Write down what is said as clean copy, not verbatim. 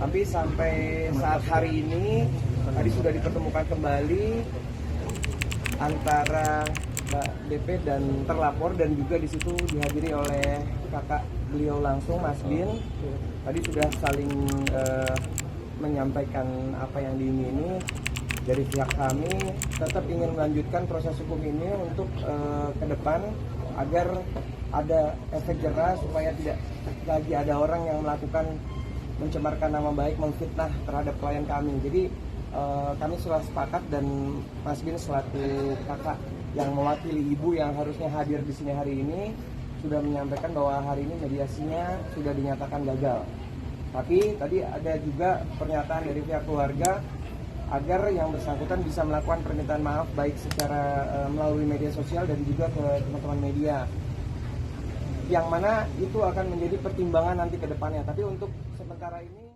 Tapi sampai saat hari ini tadi sudah dipertemukan kembali antara Mbak DP dan terlapor, dan juga di situ dihadiri oleh kakak beliau langsung, Mas Bin. Tadi sudah saling menyampaikan apa yang diingini. Dari pihak kami tetap ingin melanjutkan proses hukum ini untuk ke depan agar ada efek jerah supaya tidak lagi ada orang yang melakukan mencemarkan nama baik, memfitnah terhadap klien kami. Jadi kami sudah sepakat, dan Mas Bin selaku kakak yang mewakili ibu yang harusnya hadir di sini hari ini sudah menyampaikan bahwa hari ini mediasinya sudah dinyatakan gagal. Tapi tadi ada juga pernyataan dari pihak keluarga agar yang bersangkutan bisa melakukan permintaan maaf baik secara melalui media sosial dan juga ke teman-teman media, yang mana itu akan menjadi pertimbangan nanti ke depannya. Tapi untuk sementara ini